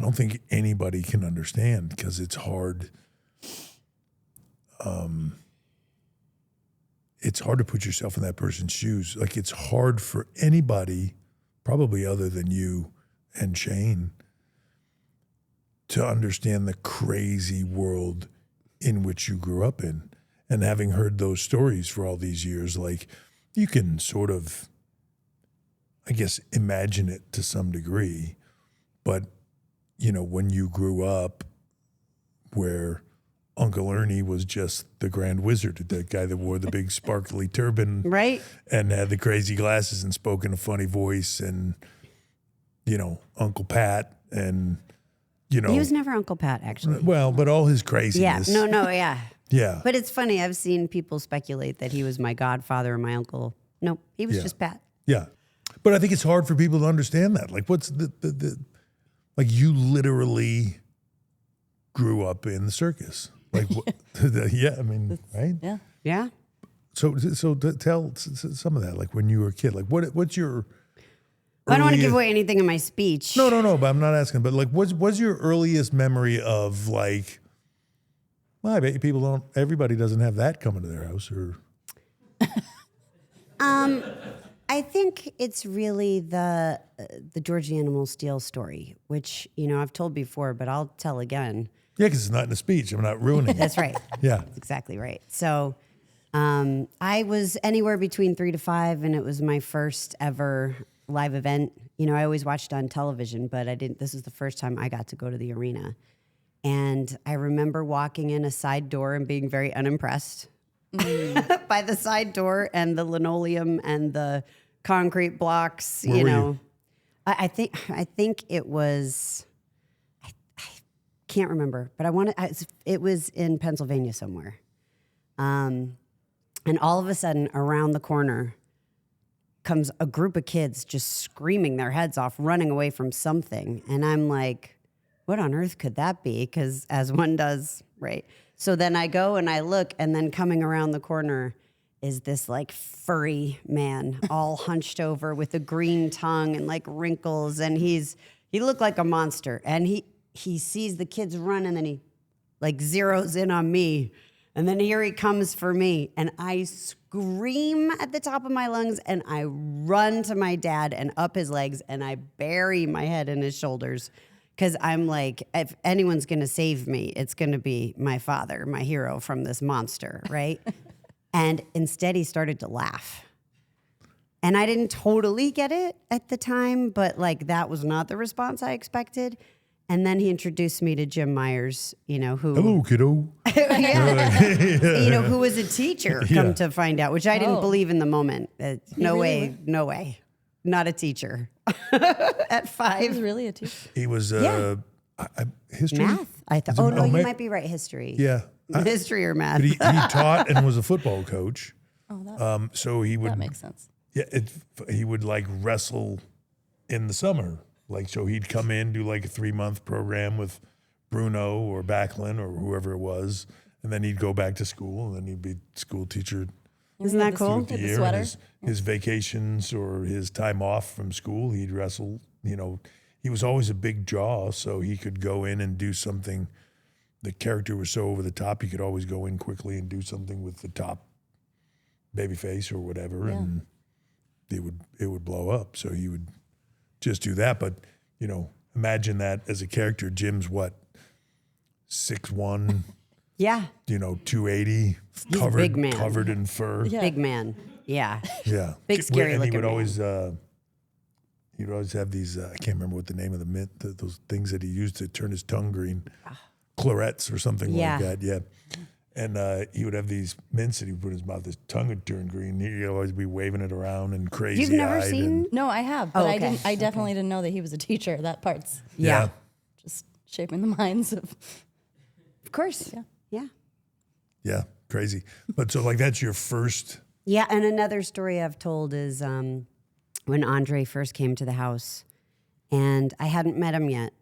I don't think anybody can understand because it's hard. It's hard to put yourself in that person's shoes. Like it's hard for anybody, probably other than you and Shane, to understand the crazy world in which you grew up in. And having heard those stories for all these years, like you can sort of, I guess, imagine it to some degree. But, you know, when you grew up where Uncle Ernie was just the grand wizard, the guy that wore the big sparkly turban, Right. and had the crazy glasses and spoke in a funny voice, and, you know, Uncle Pat, and, you know. He was never Uncle Pat, actually. Well, but all his Yeah. craziness. No, yeah. Yeah. But it's funny. I've seen people speculate that he was my godfather or my uncle. No, he was Yeah. just Pat. Yeah. But I think it's hard for people to understand that. Like, what's the like, you literally grew up in the circus. Like, yeah, I mean, right? Yeah. Yeah. So tell some of that, like when you were a kit, like what's your I don't want to earliest- give away anything in my speech. No, but I'm not asking, but like what's your earliest memory of like, well, I bet you everybody doesn't have that coming to their house or. I think it's really the George Animal Steel story, which, you know, I've told before, but I'll tell again. Yeah, because it's not in the speech. I'm not ruining it. That's right. Yeah. That's exactly right. So I was anywhere between 3 to 5, and it was my first ever live event. You know, I always watched on television, but I didn't. This is the first time I got to go to the arena. And I remember walking in a side door and being very unimpressed by the side door and the linoleum and the concrete blocks. Where you were know, you? I think it was. I can't remember, but it was in Pennsylvania somewhere. And all of a sudden, around the corner comes a group of kids just screaming their heads off, running away from something. And I'm like, what on earth could that be? Because as one does, right? So then I go and I look, and then coming around the corner is this like furry man, all hunched over with a green tongue and like wrinkles. And he looked like a monster. And he sees the kids run, and then he like zeroes in on me. And then here he comes for me. And I scream at the top of my lungs, and I run to my dad and up his legs, and I bury my head in his shoulders. Because I'm like, if anyone's going to save me, it's going to be my father, my hero from this monster, right? And instead he started to laugh. And I didn't totally get it at the time, but like that was not the response I expected. And then he introduced me to Jim Myers, you know, who Hello, kiddo. you know, who was a teacher, Yeah. come to find out, which I didn't believe in the moment. No really way. Not a teacher. At He 5. was really a teacher. He was Yeah. history. Math. I thought. Is it- Oh no, you ma- might be right. History. Yeah. History or math. But he taught and was a football coach. Oh, that, So he would that makes sense. Yeah, he would like wrestle in the summer. Like, so he'd come in, do like a 3-month program with Bruno or Backlund or whoever it was. And then he'd go back to school, and then he'd be school teacher Isn't that cool? the With the year. sweater. And his vacations or his time off from school, he'd wrestle. You know, he was always a big jaw, so he could go in and do something. The character was so over the top, he could always go in quickly and do something with the top baby face or whatever, Yeah. and it would blow up. So he would just do that. But, you know, imagine that as a character. Jim's what, 6'1", Yeah. you know, 280, a covered big man. covered in fur. Yeah. Big man. Yeah. Yeah. Big, scary And he looking would man. always he'd always have these I can't remember what the name of the mint, those things that he used to turn his tongue green. Clarets or something Yeah. like that. Yeah. And he would have these mints that he would put in his mouth. His tongue would turn green. He'd always be waving it around and crazy. You've never seen? No, I have, but Oh, I okay. didn't. I definitely didn't know that he was a teacher. That part's Yeah. just shaping the minds of. Of course. Yeah. Yeah. Yeah, crazy. But so like that's your first. Yeah, and another story I've told is when Andre first came to the house, and I hadn't met him yet,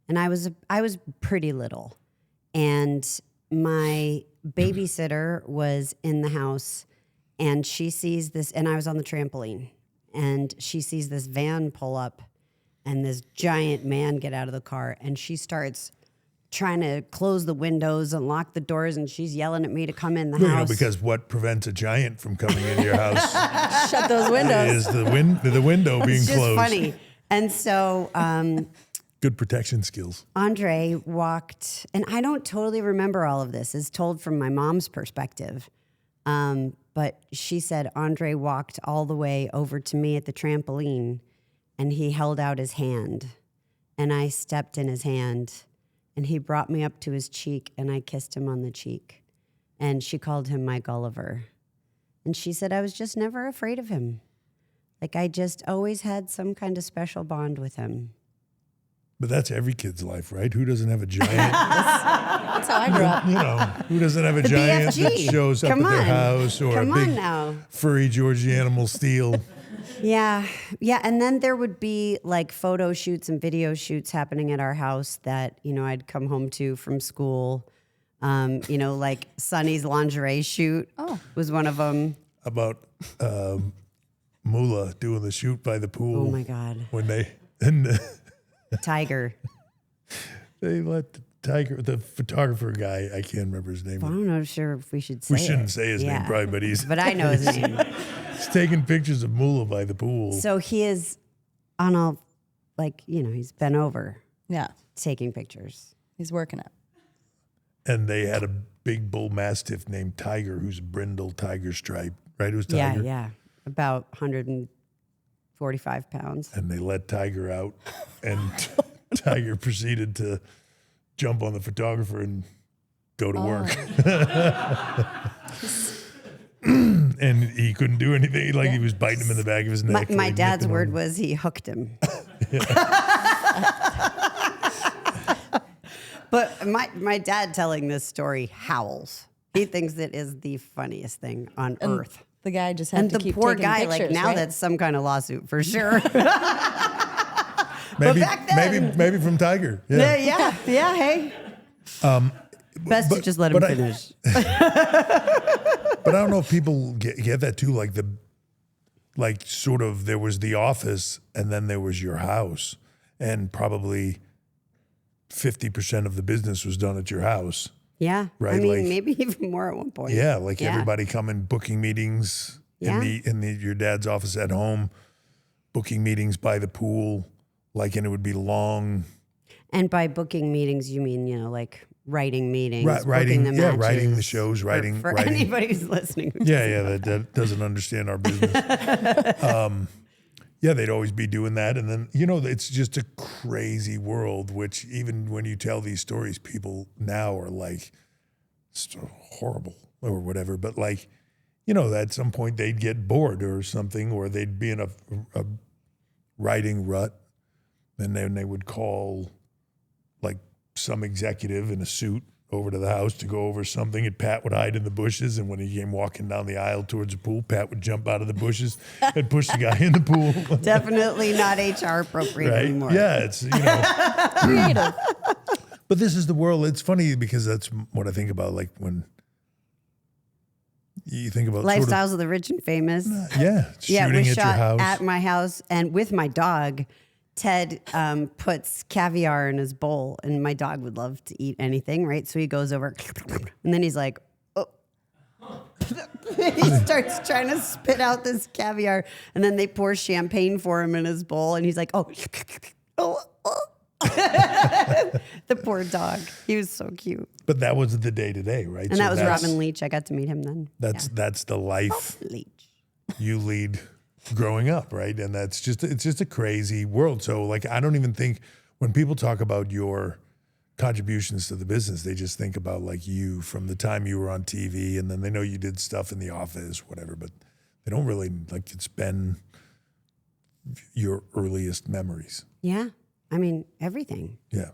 and I was pretty little, and my babysitter was in the house, and she sees this, and I was on the trampoline, and she sees this van pull up, and this giant man get out of the car, and she starts trying to close the windows and lock the doors, and she's yelling at me to come in the You know, house. because what prevents a giant from coming into your house Shut those windows. is the window being it's just closed. funny. And so Good protection skills. Andre walked, and I don't totally remember all of this. It's told from my mom's perspective. But she said Andre walked all the way over to me at the trampoline, and he held out his hand, and I stepped in his hand, and he brought me up to his cheek, and I kissed him on the cheek. And she called him my Gulliver. And she said I was just never afraid of him. Like I just always had some kind of special bond with him. But that's every kid's life, right? Who doesn't have a giant? That's how I grew up. You know, who doesn't have a giant that BFG. shows up Come at their on. house or Come a big on now. furry Georgie animal steel? Yeah. Yeah. And then there would be like photo shoots and video shoots happening at our house that, you know, I'd come home to from school. You know, like Sonny's lingerie shoot was one of them. About Mula doing the shoot by the pool. Oh my God. When they Tiger. they let the photographer guy, I can't remember his name. Well, I'm not sure if we should say We shouldn't it. say his Yeah. name probably, but he's But I know his name. he's taking pictures of Mula by the pool. So he is on a, like, you know, he's bent over Yeah, taking pictures. he's working it. And they had a big bull mastiff named Tiger, who's Brindle Tiger Stripe, right? It was Tiger. Yeah. About 145 pounds. And they let Tiger out, and Tiger proceeded to jump on the photographer and go to work. And he couldn't do anything. Like he was biting him in the back of his neck. My like dad's nipping word him. was he hooked him. But my dad telling this story howls. He thinks it is the funniest thing on earth. The guy just had And to the keep poor taking guy, pictures, like now right? that's some kind of lawsuit for sure. Maybe, back then- maybe from Tiger. Yeah. yeah, hey. Best to just let him but I- finish. But I don't know if people get that too. Like sort of there was the office and then there was your house, and probably 50% of the business was done at your house. Yeah. Right, I mean, like- maybe even more at one point. Yeah, like Yeah. everybody coming booking meetings Yeah. in your dad's office at home, booking meetings by the pool, like, and it would be long. And by booking meetings, you mean, you know, like writing meetings, Writing, booking the yeah, matches. writing the shows, writing, For writing. anybody who's listening. Yeah, that doesn't understand our business. Yeah, they'd always be doing that. And then, you know, it's just a crazy world, which even when you tell these stories, people now are like, so horrible or whatever. But like, you know, at some point they'd get bored or something, or they'd be in a writing rut. And then they would call like some executive in a suit over to the house to go over something, and Pat would hide in the bushes. And when he came walking down the aisle towards the pool, Pat would jump out of the bushes and push the guy in the pool. Definitely not HR appropriate Right? anymore. Yeah, it's, you know. Creative. But this is the world. It's funny because that's what I think about, like when you think about Lifestyles of the Rich and Famous. yeah, Yeah, it shooting was at your shot house. at my house and with my dog. Ted puts caviar in his bowl, and my dog would love to eat anything, right? So he goes over, and then he's like, oh. He starts trying to spit out this caviar, and then they pour champagne for him in his bowl, and he's like, oh. The poor dog. He was so cute. But that was the day to day, right? And So that was that's- Robin Leach. I got to meet him then. That's the life Leach. you lead growing up, right? And it's just a crazy world. So like, I don't even think when people talk about your contributions to the business, they just think about like you from the time you were on TV, and then they know you did stuff in the office, whatever, but they don't really, like, it's been your earliest memories. Yeah. I mean, everything. Yeah.